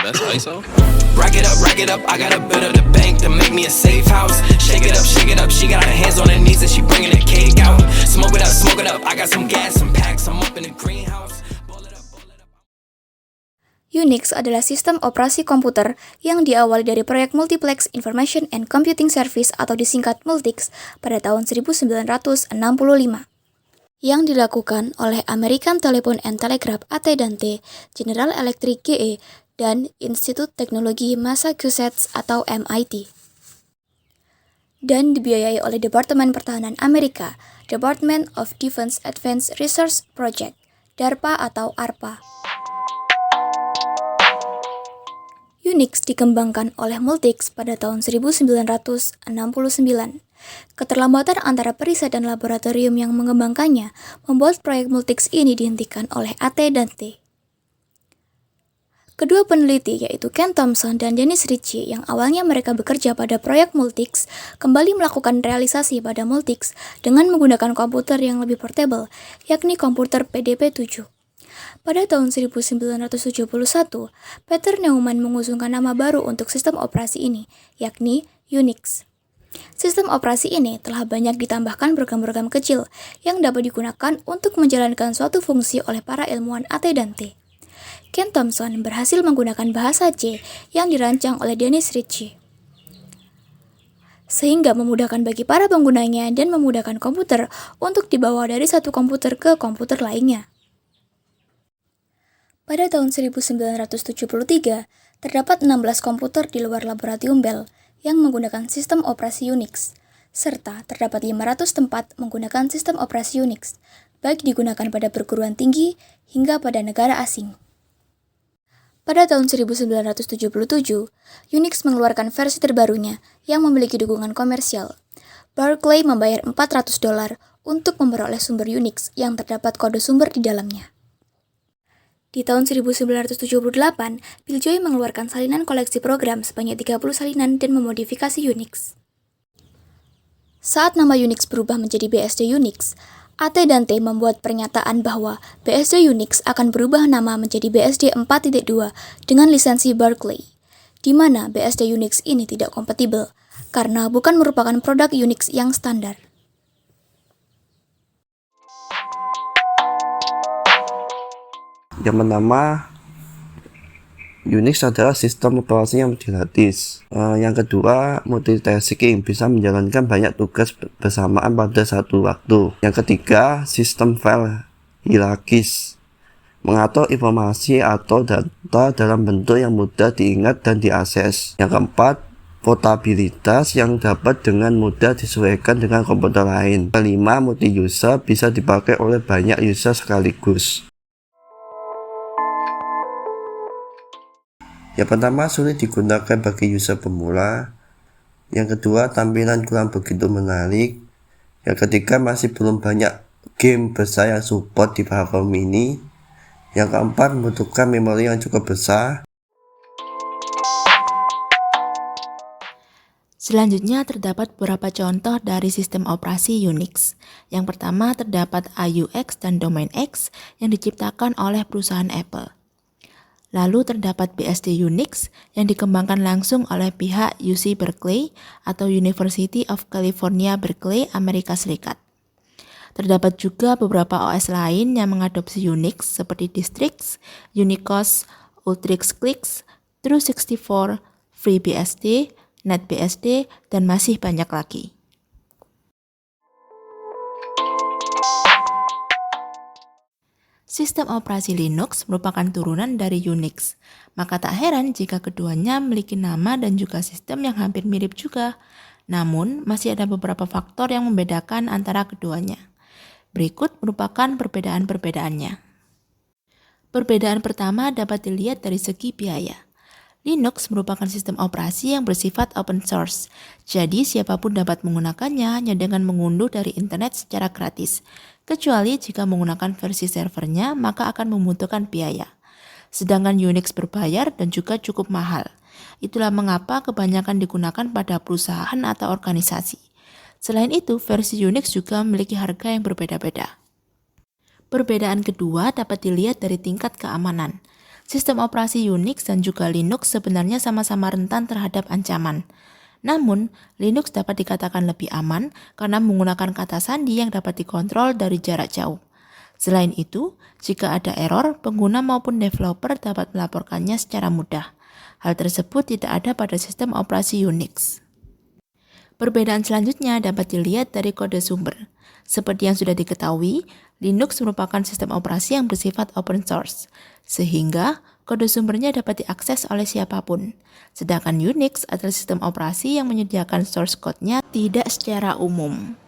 That's ISO. Rack it up, I got a bit of the bank to make me a safe house. Shake it up, she got her hands on her knees and she bringing the cake out. Smoke it up, I got some gas, some packs, I'm up in the greenhouse. Unix adalah sistem operasi komputer yang diawali dari proyek Multiplex Information and Computing Service atau disingkat Multics pada tahun 1965 yang dilakukan oleh American Telephone and Telegraph (AT&T), General Electric (GE), dan Institut Teknologi Massachusetts atau MIT, dan dibiayai oleh Departemen Pertahanan Amerika, Department of Defense Advanced Research Project, DARPA atau ARPA. Unix dikembangkan oleh Multics pada tahun 1969. Keterlambatan antara periset dan laboratorium yang mengembangkannya membuat proyek Multics ini dihentikan oleh AT&T. Kedua peneliti yaitu Ken Thompson dan Dennis Ritchie yang awalnya mereka bekerja pada proyek Multics kembali melakukan realisasi pada Multics dengan menggunakan komputer yang lebih portable, yakni komputer PDP-7. Pada tahun 1971, Peter Neumann mengusungkan nama baru untuk sistem operasi ini, yakni Unix. Sistem operasi ini telah banyak ditambahkan program-program kecil yang dapat digunakan untuk menjalankan suatu fungsi oleh para ilmuwan AT&T. Ken Thompson berhasil menggunakan bahasa C yang dirancang oleh Dennis Ritchie, sehingga memudahkan bagi para penggunanya dan memudahkan komputer untuk dibawa dari satu komputer ke komputer lainnya. Pada tahun 1973, terdapat 16 komputer di luar laboratorium Bell yang menggunakan sistem operasi Unix, serta terdapat 500 tempat menggunakan sistem operasi Unix, baik digunakan pada perguruan tinggi hingga pada negara asing. Pada tahun 1977, Unix mengeluarkan versi terbarunya yang memiliki dukungan komersial. Berkeley membayar $400 untuk memperoleh sumber Unix yang terdapat kode sumber di dalamnya. Di tahun 1978, Bill Joy mengeluarkan salinan koleksi program sebanyak 30 salinan dan memodifikasi Unix. Saat nama Unix berubah menjadi BSD Unix, AT&T membuat pernyataan bahwa BSD Unix akan berubah nama menjadi BSD 4.2 dengan lisensi Berkeley, di mana BSD Unix ini tidak kompatibel karena bukan merupakan produk Unix yang standar. Yang pertama, Unix adalah sistem operasi yang multilatis. Yang kedua, multitasking, bisa menjalankan banyak tugas bersamaan pada satu waktu. Yang ketiga, sistem file hierarkis, mengatur informasi atau data dalam bentuk yang mudah diingat dan diakses. Yang keempat, portabilitas yang dapat dengan mudah disesuaikan dengan komputer lain. Kelima, multi-user, bisa dipakai oleh banyak user sekaligus. Yang pertama, sulit digunakan bagi user pemula. Yang kedua, tampilan kurang begitu menarik. Yang ketiga, masih belum banyak game besar yang support di platform ini. Yang keempat, membutuhkan memori yang cukup besar. Selanjutnya terdapat beberapa contoh dari sistem operasi Unix. Yang pertama terdapat AUX dan Domain X yang diciptakan oleh perusahaan Apple. Lalu terdapat BSD Unix yang dikembangkan langsung oleh pihak UC Berkeley atau University of California Berkeley, Amerika Serikat. Terdapat juga beberapa OS lain yang mengadopsi Unix seperti Distrix, Unicos, Ultrix Clix, True64, FreeBSD, NetBSD, dan masih banyak lagi. Sistem operasi Linux merupakan turunan dari Unix, maka tak heran jika keduanya memiliki nama dan juga sistem yang hampir mirip juga. Namun, masih ada beberapa faktor yang membedakan antara keduanya. Berikut merupakan perbedaan-perbedaannya. Perbedaan pertama dapat dilihat dari segi biaya. Linux merupakan sistem operasi yang bersifat open source, jadi siapapun dapat menggunakannya hanya dengan mengunduh dari internet secara gratis. Kecuali jika menggunakan versi servernya, maka akan membutuhkan biaya. Sedangkan Unix berbayar dan juga cukup mahal. Itulah mengapa kebanyakan digunakan pada perusahaan atau organisasi. Selain itu, versi Unix juga memiliki harga yang berbeda-beda. Perbedaan kedua dapat dilihat dari tingkat keamanan. Sistem operasi Unix dan juga Linux sebenarnya sama-sama rentan terhadap ancaman. Namun, Linux dapat dikatakan lebih aman karena menggunakan kata sandi yang dapat dikontrol dari jarak jauh. Selain itu, jika ada error, pengguna maupun developer dapat melaporkannya secara mudah. Hal tersebut tidak ada pada sistem operasi Unix. Perbedaan selanjutnya dapat dilihat dari kode sumber. Seperti yang sudah diketahui, Linux merupakan sistem operasi yang bersifat open source, sehingga kode sumbernya dapat diakses oleh siapapun. Sedangkan Unix adalah sistem operasi yang menyediakan source code-nya tidak secara umum.